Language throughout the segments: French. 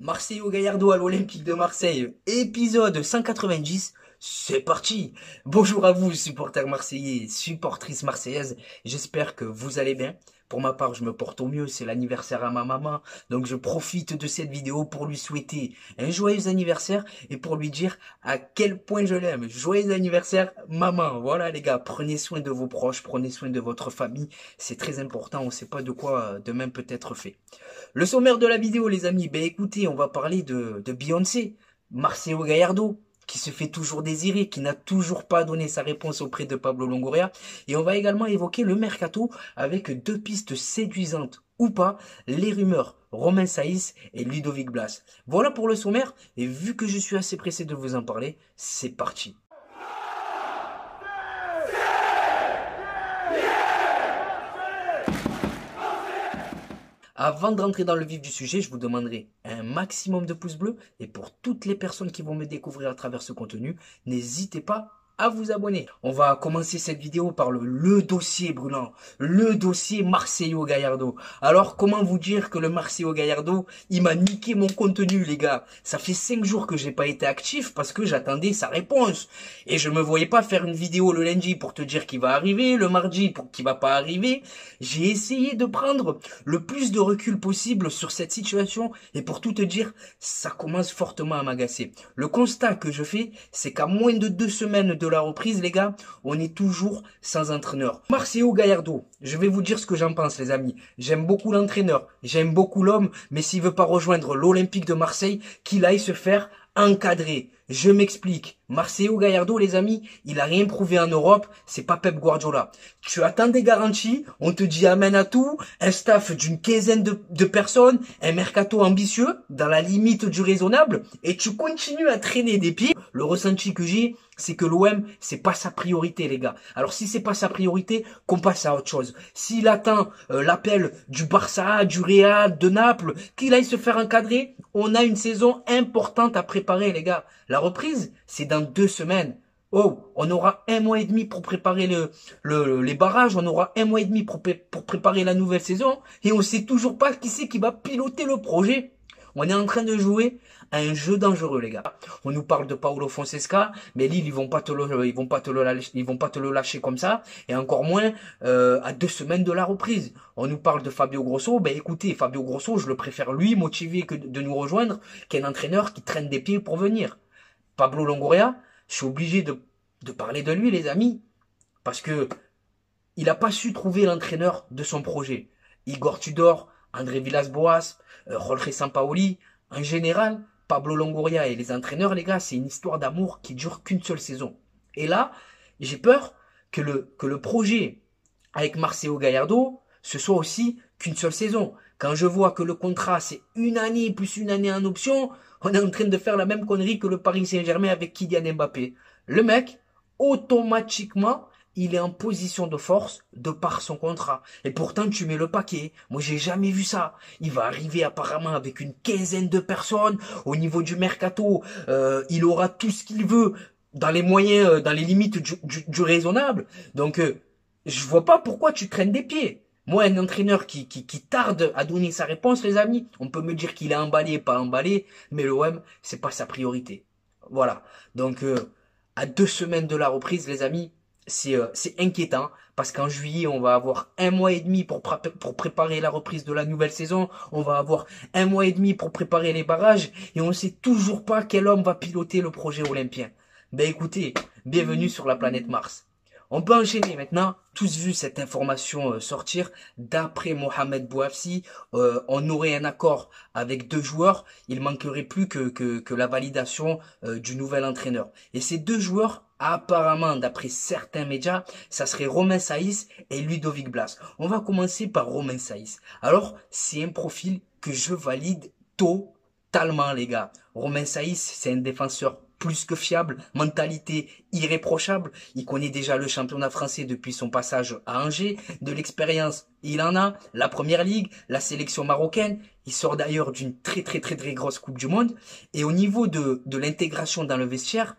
Marcelo Gallardo à l'Olympique de Marseille, épisode 190, c'est parti. Bonjour à vous, supporters marseillais, supportrices marseillaises, j'espère que vous allez bien. Pour ma part, je me porte au mieux, c'est l'anniversaire à ma maman, donc je profite de cette vidéo pour lui souhaiter un joyeux anniversaire et pour lui dire à quel point je l'aime. Joyeux anniversaire, maman. Voilà les gars, prenez soin de vos proches, prenez soin de votre famille, c'est très important, on ne sait pas de quoi demain peut être fait. Le sommaire de la vidéo, les amis, ben écoutez, on va parler de Beyoncé, Marcelo Gallardo, qui se fait toujours désirer, qui n'a toujours pas donné sa réponse auprès de Pablo Longoria. Et on va également évoquer le mercato avec deux pistes séduisantes ou pas, les rumeurs Romain Saïs et Ludovic Blas. Voilà pour le sommaire, et vu que je suis assez pressé de vous en parler, c'est parti. Avant de rentrer dans le vif du sujet, je vous demanderai un maximum de pouces bleus. Et pour toutes les personnes qui vont me découvrir à travers ce contenu, n'hésitez pas à vous abonner. On va commencer cette vidéo par le dossier brûlant, le dossier Marcelo Gallardo. Alors, comment vous dire que le Marcelo Gallardo, il m'a niqué mon contenu, les gars. Ça fait 5 jours que j'ai pas été actif parce que j'attendais sa réponse. Et je me voyais pas faire une vidéo le lundi pour te dire qu'il va arriver, le mardi pour qu'il va pas arriver. J'ai essayé de prendre le plus de recul possible sur cette situation et pour tout te dire, ça commence fortement à m'agacer. Le constat que je fais, c'est qu'à moins de 2 semaines de la reprise, les gars, on est toujours sans entraîneur. Marcelo Gallardo, je vais vous dire ce que j'en pense, les amis. J'aime beaucoup l'entraîneur, j'aime beaucoup l'homme, mais s'il veut pas rejoindre l'Olympique de Marseille, qu'il aille se faire encadrer. Je m'explique. Marcelo Gallardo, les amis, il a rien prouvé en Europe, c'est pas Pep Guardiola. Tu attends des garanties, on te dit amen à tout, un staff d'une quinzaine de personnes, un mercato ambitieux, dans la limite du raisonnable, et tu continues à traîner des pieds. Le ressenti que j'ai, c'est que l'OM, c'est pas sa priorité, les gars. Alors si c'est pas sa priorité, qu'on passe à autre chose. S'il attend l'appel du Barça, du Real, de Naples, qu'il aille se faire encadrer, on a une saison importante à préparer, les gars. La reprise, c'est dans 2 semaines. Oh, on aura 1 mois et demi pour préparer les barrages, on aura 1 mois et demi pour préparer la nouvelle saison, et on sait toujours pas qui c'est qui va piloter le projet. On est en train de jouer à un jeu dangereux, les gars. On nous parle de Paulo Fonseca, mais Lille, ils vont pas te le lâcher comme ça, et encore moins à 2 semaines de la reprise. On nous parle de Fabio Grosso, ben écoutez, Fabio Grosso, je le préfère lui motivé que de nous rejoindre, qu'un entraîneur qui traîne des pieds pour venir. Pablo Longoria, je suis obligé de parler de lui, les amis, parce que il n'a pas su trouver l'entraîneur de son projet. Igor Tudor, André Villas-Boas, Jorge Sampaoli, en général, Pablo Longoria et les entraîneurs, les gars, c'est une histoire d'amour qui dure qu'une seule saison. Et là, j'ai peur que le projet avec Marcelo Gallardo, ce soit aussi qu'une seule saison. Quand je vois que le contrat, c'est 1 année plus 1 année en option, on est en train de faire la même connerie que le Paris Saint-Germain avec Kylian Mbappé. Le mec, automatiquement, il est en position de force de par son contrat. Et pourtant, tu mets le paquet. Moi, j'ai jamais vu ça. Il va arriver apparemment avec une quinzaine de personnes. Au niveau du mercato, il aura tout ce qu'il veut dans les moyens, dans les limites du raisonnable. Donc, je vois pas pourquoi tu traînes des pieds. Moi, un entraîneur qui tarde à donner sa réponse, les amis, on peut me dire qu'il est emballé, pas emballé, mais l'OM, c'est pas sa priorité. Voilà. Donc, à 2 semaines de la reprise, les amis, c'est inquiétant parce qu'en juillet, on va avoir 1 mois et demi pour préparer la reprise de la nouvelle saison. On va avoir 1 mois et demi pour préparer les barrages et on ne sait toujours pas quel homme va piloter le projet olympien. Ben écoutez, bienvenue sur la planète Mars. On peut enchaîner maintenant. Tous vu cette information sortir. D'après Mohamed Bouafsi, on aurait un accord avec 2 joueurs. Il manquerait plus que la validation du nouvel entraîneur. Et ces 2 joueurs, apparemment, d'après certains médias, ça serait Romain Saïs et Ludovic Blas. On va commencer par Romain Saïs. Alors, c'est un profil que je valide totalement, les gars. Romain Saïs, c'est un défenseur plus que fiable, mentalité irréprochable. Il connaît déjà le championnat français depuis son passage à Angers. De l'expérience, il en a. La première ligue, la sélection marocaine. Il sort d'ailleurs d'une très grosse Coupe du Monde. Et au niveau de l'intégration dans le vestiaire,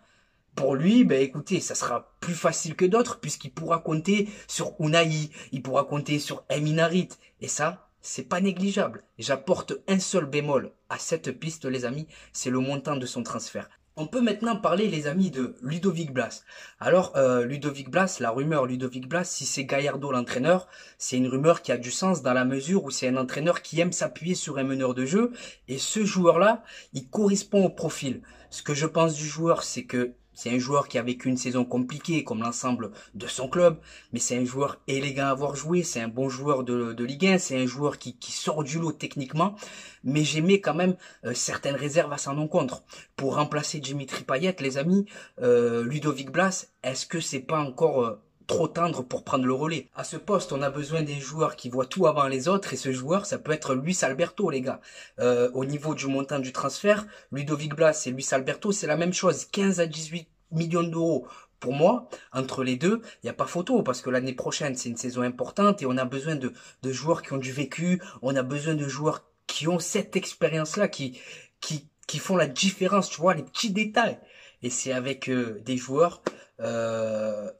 pour lui, ben écoutez, ça sera plus facile que d'autres puisqu'il pourra compter sur Unai, il pourra compter sur Emin Harit. Et ça, c'est pas négligeable. J'apporte un seul bémol à cette piste, les amis, c'est le montant de son transfert. On peut maintenant parler, les amis, de Ludovic Blas. Alors, Ludovic Blas, la rumeur Ludovic Blas, si c'est Gallardo l'entraîneur, c'est une rumeur qui a du sens dans la mesure où c'est un entraîneur qui aime s'appuyer sur un meneur de jeu. Et ce joueur-là, il correspond au profil. Ce que je pense du joueur, c'est que c'est un joueur qui a vécu une saison compliquée comme l'ensemble de son club, mais c'est un joueur élégant à voir jouer, c'est un bon joueur de Ligue 1, c'est un joueur qui sort du lot techniquement, mais j'aimais quand même certaines réserves à son encontre. Pour remplacer Dimitri Payet, les amis, Ludovic Blas, est-ce que c'est pas encore trop tendre pour prendre le relais? À ce poste, on a besoin des joueurs qui voient tout avant les autres, et ce joueur, ça peut être Luis Alberto, les gars. Au niveau du montant du transfert, Ludovic Blas et Luis Alberto, c'est la même chose, 15 à 18 millions d'euros. Pour moi, entre les deux, il n'y a pas photo, parce que l'année prochaine, c'est une saison importante, et on a besoin de joueurs qui ont du vécu, on a besoin de joueurs qui ont cette expérience-là, qui font la différence, tu vois, les petits détails. Et c'est avec des joueurs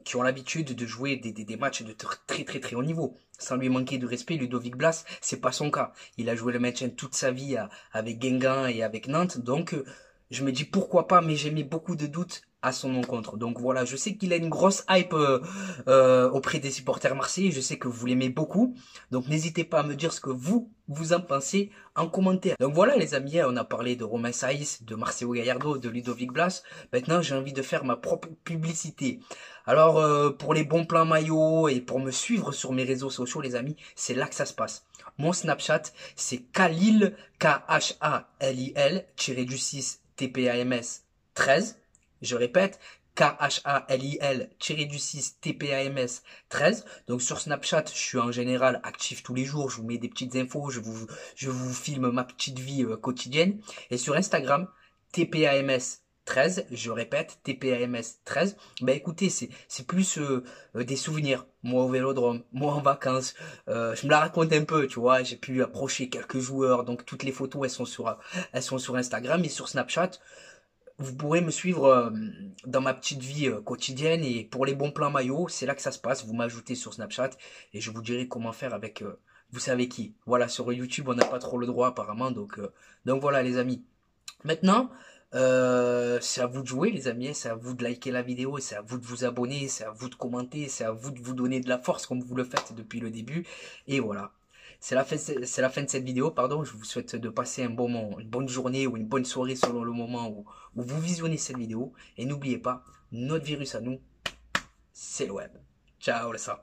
qui ont l'habitude de jouer des matchs de très haut niveau. Sans lui manquer de respect, Ludovic Blas, c'est pas son cas. Il a joué le maintien toute sa vie avec Guingamp et avec Nantes, donc je me dis pourquoi pas, mais j'ai mis beaucoup de doutes à son encontre. Donc voilà, je sais qu'il a une grosse hype auprès des supporters marseillais, je sais que vous l'aimez beaucoup, donc n'hésitez pas à me dire ce que vous en pensez en commentaire. Donc voilà les amis, on a parlé de Romain Saïs, de Marcelo Gallardo, de Ludovic Blas. Maintenant j'ai envie de faire ma propre publicité. Alors pour les bons plans maillots et pour me suivre sur mes réseaux sociaux les amis, c'est là que ça se passe. Mon Snapchat c'est Khalil, Khalil, -du-6 TPAMS 13. Je répète, Khalil-du-6 TPAMS 13. Donc sur Snapchat, je suis en général actif tous les jours. Je vous mets des petites infos, je vous filme ma petite vie quotidienne. Et sur Instagram, TPAMS 13, je répète, TPAMS 13. Ben écoutez, c'est plus des souvenirs. Moi au Vélodrome, moi en vacances, je me la raconte un peu, tu vois. J'ai pu approcher quelques joueurs, donc toutes les photos elles sont sur Instagram et sur Snapchat. Vous pourrez me suivre dans ma petite vie quotidienne et pour les bons plans maillots, c'est là que ça se passe. Vous m'ajoutez sur Snapchat et je vous dirai comment faire avec vous savez qui. Voilà, sur YouTube, on n'a pas trop le droit apparemment, donc voilà les amis. Maintenant, c'est à vous de jouer les amis, c'est à vous de liker la vidéo, c'est à vous de vous abonner, c'est à vous de commenter, c'est à vous de vous donner de la force comme vous le faites depuis le début. Et voilà. C'est la fin de cette vidéo, pardon. Je vous souhaite de passer un bon moment, une bonne journée ou une bonne soirée selon le moment où vous visionnez cette vidéo. Et n'oubliez pas, notre virus à nous, c'est le web. Ciao les ça.